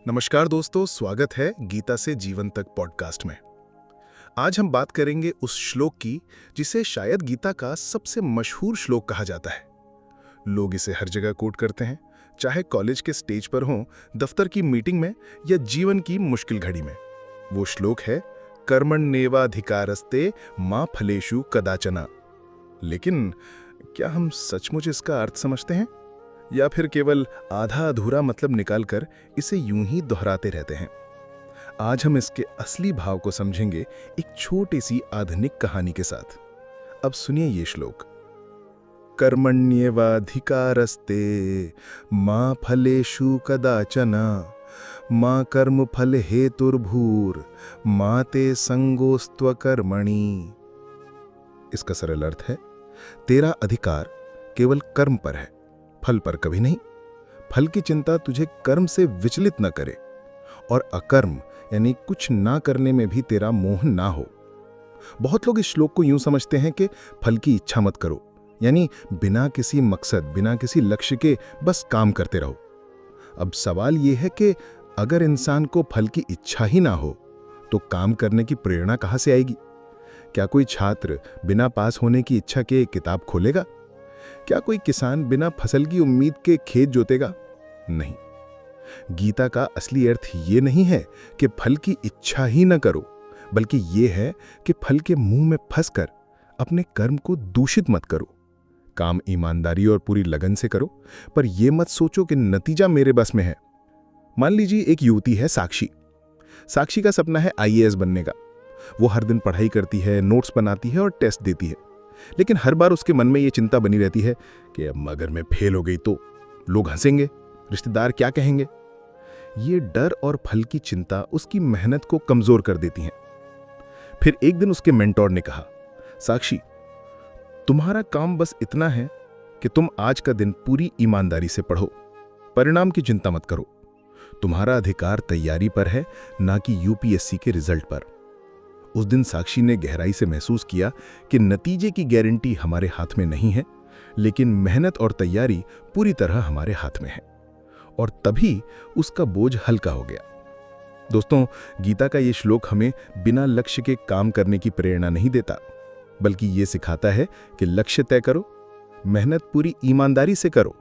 नमस्कार दोस्तों, स्वागत है गीता से जीवन तक पॉडकास्ट में। आज हम बात करेंगे उस श्लोक की जिसे शायद गीता का सबसे मशहूर श्लोक कहा जाता है। लोग इसे हर जगह कोट करते हैं, चाहे कॉलेज के स्टेज पर हो, दफ्तर की मीटिंग में या जीवन की मुश्किल घड़ी में। वो श्लोक है कर्मण्येवाधिकारस्ते मा फलेषु कदाचन। लेकिन क्या हम सचमुच इसका अर्थ समझते हैं या फिर केवल आधा अधूरा मतलब निकालकर इसे यूं ही दोहराते रहते हैं? आज हम इसके असली भाव को समझेंगे एक छोटी सी आधुनिक कहानी के साथ। अब सुनिए ये श्लोक। कर्मण्येवाधिकारस्ते मा फलेषु कदाचन मा कर्म फल हेतुर्भूर मा ते संगोस्त्व कर्मणि। इसका सरल अर्थ है, तेरा अधिकार केवल कर्म पर है, फल पर कभी नहीं। फल की चिंता तुझे कर्म से विचलित न करे और अकर्म यानी कुछ ना करने में भी तेरा मोह ना हो। बहुत लोग इस श्लोक को यूं समझते हैं कि फल की इच्छा मत करो, यानी बिना किसी मकसद, बिना किसी लक्ष्य के बस काम करते रहो। अब सवाल यह है कि अगर इंसान को फल की इच्छा ही ना हो तो काम करने की प्रेरणा कहां से आएगी? क्या कोई छात्र बिना पास होने की इच्छा के किताब खोलेगा? क्या कोई किसान बिना फसल की उम्मीद के खेत जोतेगा? नहीं। गीता का असली अर्थ ये नहीं है कि फल की इच्छा ही न करो, बल्कि ये है कि फल के मुंह में फंसकर अपने कर्म को दूषित मत करो। काम ईमानदारी और पूरी लगन से करो, पर यह मत सोचो कि नतीजा मेरे बस में है। मान लीजिए एक युवती है साक्षी। साक्षी का सपना है आईएएस बनने का। वो हर दिन पढ़ाई करती है, नोट्स बनाती है और टेस्ट देती है, लेकिन हर बार उसके मन में यह चिंता बनी रहती है कि अब अगर मैं फेल हो गई तो लोग हंसेंगे, रिश्तेदार क्या कहेंगे। ये डर और फल की चिंता उसकी मेहनत को कमजोर कर देती हैं। फिर एक दिन उसके मेंटोर ने कहा, साक्षी, तुम्हारा काम बस इतना है कि तुम आज का दिन पूरी ईमानदारी से पढ़ो, परिणाम की चिंता मत करो। तुम्हारा अधिकार तैयारी पर है, ना कि यूपीएससी के रिजल्ट पर। उस दिन साक्षी ने गहराई से महसूस किया कि नतीजे की गारंटी हमारे हाथ में नहीं है, लेकिन मेहनत और तैयारी पूरी तरह हमारे हाथ में है। और तभी उसका बोझ हल्का हो गया। दोस्तों, गीता का ये श्लोक हमें बिना लक्ष्य के काम करने की प्रेरणा नहीं देता, बल्कि ये सिखाता है कि लक्ष्य तय करो, मेहनत पूरी ईमानदारी से करो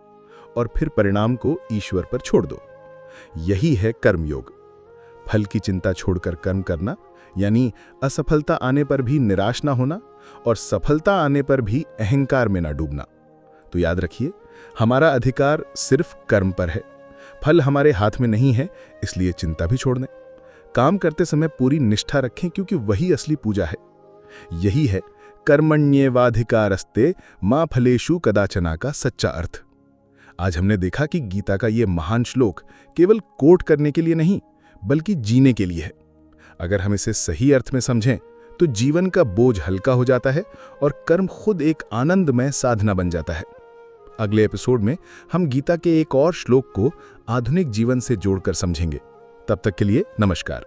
और फिर परिणाम को ईश्वर पर छोड़ दो। यही है कर्मयोग। फल की चिंता छोड़कर कर्म करना, यानी असफलता आने पर भी निराश ना होना और सफलता आने पर भी अहंकार में ना डूबना। तो याद रखिए, हमारा अधिकार सिर्फ कर्म पर है, फल हमारे हाथ में नहीं है, इसलिए चिंता भी छोड़ दें। काम करते समय पूरी निष्ठा रखें, क्योंकि वही असली पूजा है। यही है कर्मण्येवाधिकारस्ते मा फलेषु कदाचन का सच्चा अर्थ। आज हमने देखा कि गीता का यह महान श्लोक केवल कोट करने के लिए नहीं, बल्कि जीने के लिए है। अगर हम इसे सही अर्थ में समझें तो जीवन का बोझ हल्का हो जाता है और कर्म खुद एक आनंदमय साधना बन जाता है। अगले एपिसोड में हम गीता के एक और श्लोक को आधुनिक जीवन से जोड़कर समझेंगे। तब तक के लिए नमस्कार।